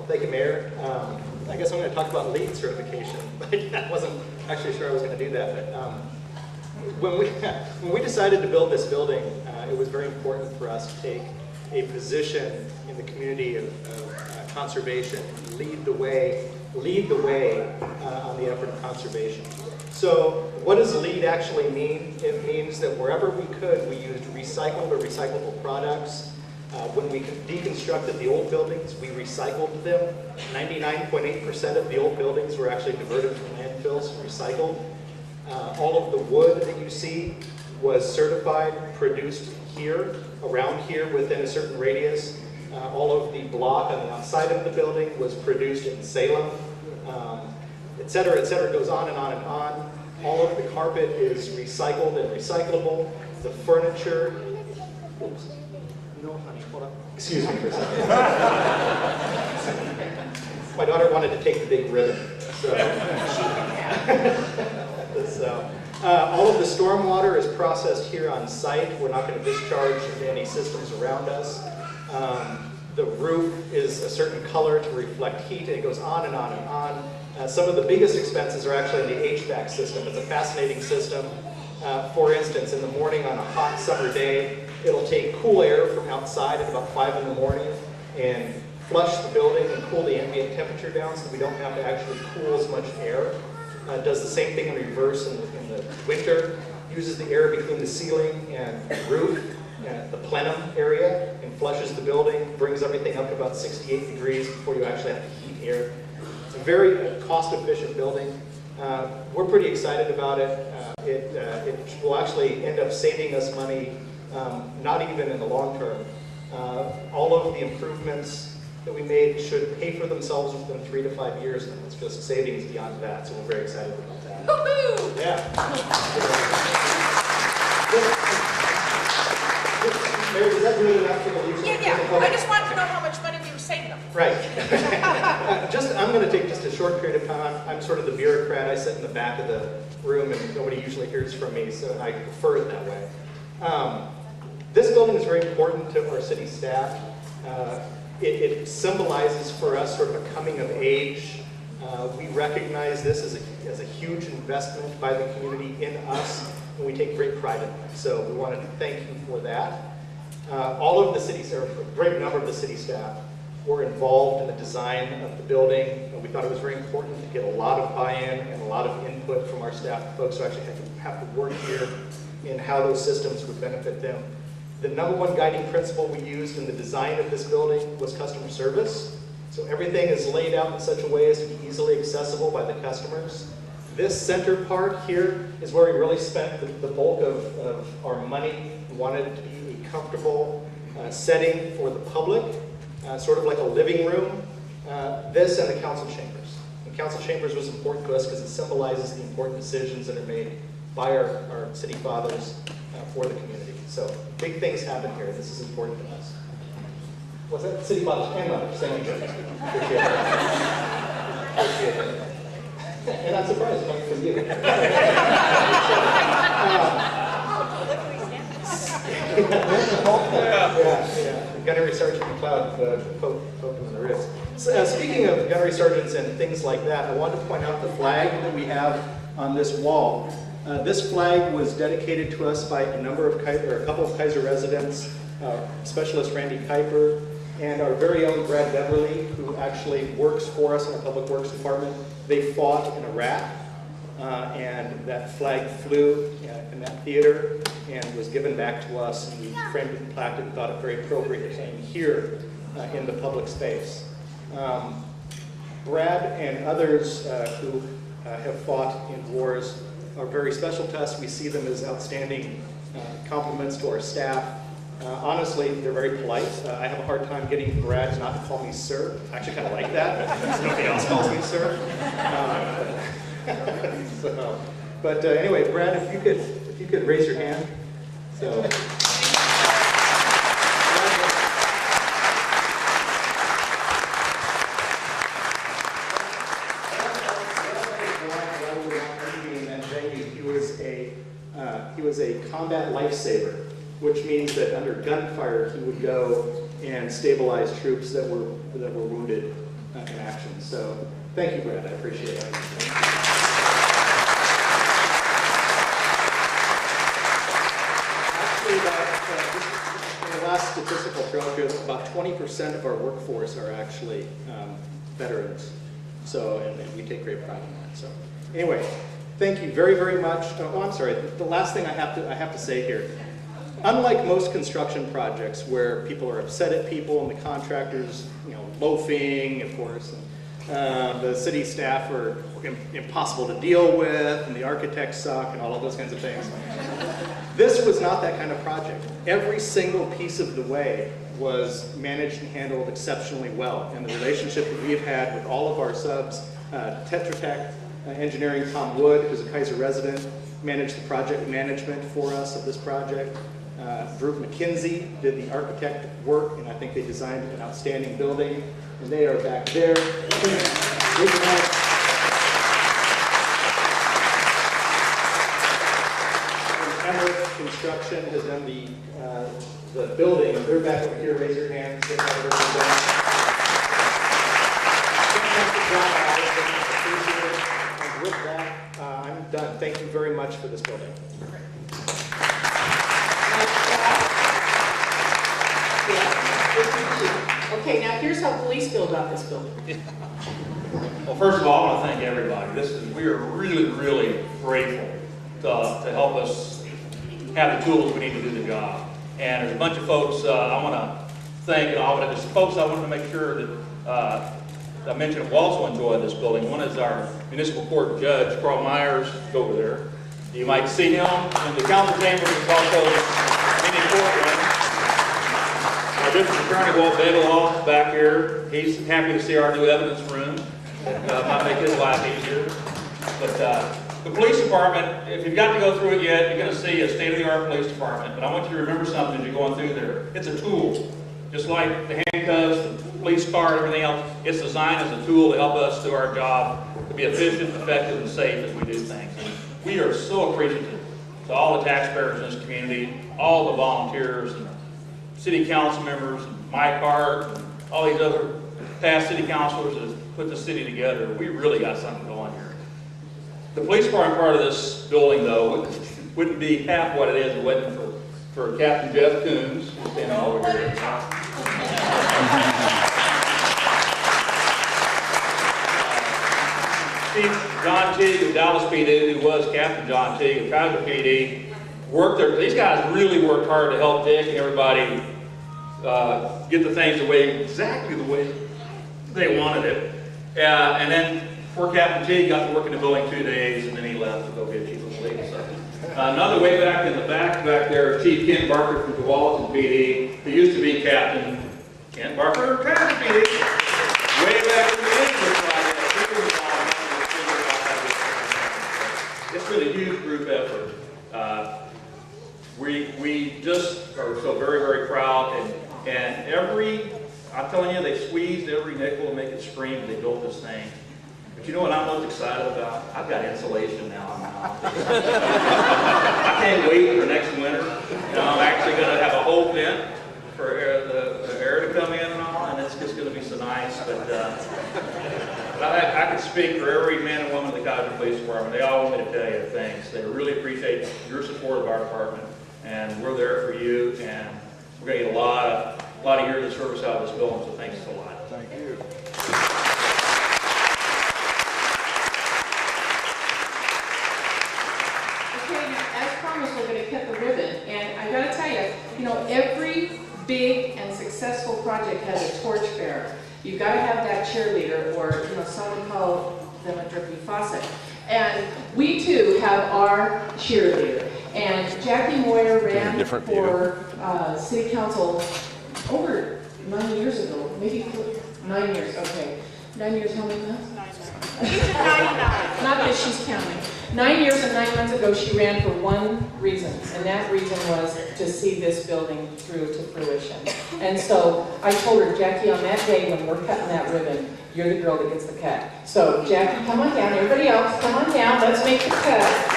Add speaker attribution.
Speaker 1: Thank you, Mayor. I guess I'm going to talk about LEED certification, but I wasn't actually sure I was going to do that. But when we decided to build this building, it was very important for us to take a position in the community of conservation, lead the way on the effort of conservation. So what does LEED actually mean? It means that wherever we could, we used recycled or recyclable products. When we deconstructed the old buildings, we recycled them. 99.8% of the old buildings were actually diverted from landfills, recycled. All of the wood that you see was certified, produced here, around here, within a certain radius. All of the block on the outside of the building was produced in Salem, et cetera, it goes on and on and on. All of the carpet is recycled and recyclable. The furniture, oops. No, honey, hold on. Excuse me for a second. My daughter wanted to take the big ribbon. So, all of the stormwater is processed here on site. We're not going to discharge into any systems around us. The roof is a certain color to reflect heat. It goes on and on and on. Some of the biggest expenses are actually in the HVAC system. It's a fascinating system. For instance, in the morning on a hot summer day, it'll take cool air from outside at about 5 in the morning and flush the building and cool the ambient temperature down so that we don't have to actually cool as much air. Does the same thing in reverse in the winter. Uses the air between the ceiling and roof, the plenum area, and flushes the building, brings everything up to about 68 degrees before you actually have to heat air. It's a very cost-efficient building. We're pretty excited about it. It will actually end up saving us money, not even in the long term. All of the improvements that we made should pay for themselves within 3 to 5 years, and it's just savings beyond that, so we're very excited about that.
Speaker 2: Woohoo!
Speaker 1: Yeah. Mary, is that good enough for the leaves?
Speaker 2: Yeah. I just wanted to know how much money we were saving them.
Speaker 1: Right. I'm going to take just a short period of time. I'm sort of the bureaucrat. I sit in the back of the room, and nobody usually hears from me, so I prefer it that way. This building is very important to our city staff. It symbolizes for us sort of a coming of age. We recognize this as a huge investment by the community in us, and we take great pride in that. So we wanted to thank you for that. All of the cities, or a great number of the city staff, were involved in the design of the building. And we thought it was very important to get a lot of buy-in and a lot of input from our staff, the folks who actually have to work here, in how those systems would benefit them. The #1 guiding principle we used in the design of this building was customer service. So everything is laid out in such a way as to be easily accessible by the customers. This center part here is where we really spent the bulk of our money. We wanted it to be a comfortable setting for the public, sort of like a living room. This and the council chambers. The council chambers was important to us because it symbolizes the important decisions that are made by our city fathers for the community. So big things happen here. This is important to us. What's that? City fathers and mothers. Thank you. Appreciate it. Appreciate it. And I'm surprised coming from you. Yeah. Gunnery Sergeant McLeod poked him in the wrist. So, speaking of gunnery sergeants and things like that, I wanted to point out the flag that we have on this wall. This flag was dedicated to us by a couple of Keizer residents, Specialist Randy Kuiper, and our very own Brad Beverly, who actually works for us in our Public Works Department. They fought in Iraq, and that flag flew in that theater and was given back to us, and we framed it and plaqued it and thought it very appropriate to hang here in the public space. Brad and others who have fought in wars are very special to us. We see them as outstanding compliments to our staff. Honestly, they're very polite. I have a hard time getting Brad not to call me sir. I actually kind of like that, because nobody else calls me sir. But anyway, Brad, if you could raise your hand. So. He was a combat lifesaver, which means that under gunfire he would go and stabilize troops that were wounded. in action. So thank you, Brad. I appreciate it. Actually, in the last statistical trail, about 20% of our workforce are actually veterans. So, and we take great pride in that. So, anyway, thank you very, very much. Oh, I'm sorry. The last thing I have to say here. Unlike most construction projects where people are upset at people and the contractors, loafing, of course, and the city staff are impossible to deal with, and the architects suck, and all of those kinds of things. This was not that kind of project. Every single piece of the way was managed and handled exceptionally well, and the relationship that we've had with all of our subs, Tetra Tech Engineering, Tom Wood, who's a Keizer resident, managed the project management for us of this project. Group McKinsey did the architect work, and I think they designed an outstanding building, and they are back there. Emmerich Construction has done the building. They're back over here. Raise your hands. Fantastic job, Alex. And with that, I'm done. Thank you very much for this building.
Speaker 2: Okay, now here's how police feel about this building.
Speaker 3: Well, first of all, I want to thank everybody. We are really, really grateful to help us have the tools we need to do the job. And there's a bunch of folks I want to thank, but there's folks I want to make sure that I mentioned who also enjoy this building. One is our municipal court judge, Carl Myers, over there. You might see him in the council chamber. He's also in the courtroom. Our district attorney, Walt Bagelaw, back here. He's happy to see our new evidence room. Might make his life easier. But the police department, if you've got to go through it yet, you're going to see a state-of-the-art police department. But I want you to remember something as you're going through there. It's a tool. Just like the handcuffs, the police car, and everything else, it's designed as a tool to help us do our job, to be efficient, effective, and safe as we do things. And we are so appreciative to all the taxpayers in this community, all the volunteers, and city council members, and Mike Hart, and all these other past city councilors that have put the city together. We really got something going here. The police department part of this building, though, wouldn't be half what it is if it wasn't for Captain Jeff Coons, who's standing over here. Chief John Teague of Dallas PD, who was Captain John Teague of Keizer PD, worked there. These guys really worked hard to help Dick and everybody get the things exactly the way they wanted it. And then poor Captain Teague got to work in the building 2 days, and then he left to go be a chief of police. Another way back in the back there, Chief Ken Barker from Tualatin PD, who used to be Captain Ken Barker of Keizer PD. Way back in the beginning. It's been a huge group effort. We just are so very, very proud, and I'm telling you, they squeezed every nickel to make it scream as they built this thing. But you know what I'm most excited about? I've got insulation now in my office. I can't wait for next winter. I'm actually going to have a whole vent for the air to come in and all, and it's just going to be so nice. But I could speak for every man and woman in the Keizer Police Department. They all want me to tell you thanks. They really appreciate your support of our department, and we're there for you. And we're going to get a lot of years of service out of this building. So thanks a lot.
Speaker 4: Thank you.
Speaker 2: Okay, now, as promised, we're going to cut the ribbon. And I got to tell you, every big and successful project has a torch bearer. You've got to have that cheerleader, or some would call them a dripping faucet. And we too have our cheerleader. And Jackie Moyer ran for city council over 9 years ago, maybe 9 years. Okay, 9 years. How many months? 9 months. Not that she's counting. 9 years and 9 months ago, she ran for one reason, and that reason was to see this building through to fruition. And so I told her, Jackie, on that day when we're cutting that ribbon, you're the girl that gets the cut. So Jackie, come on down. Everybody else, come on down. Let's make the cut.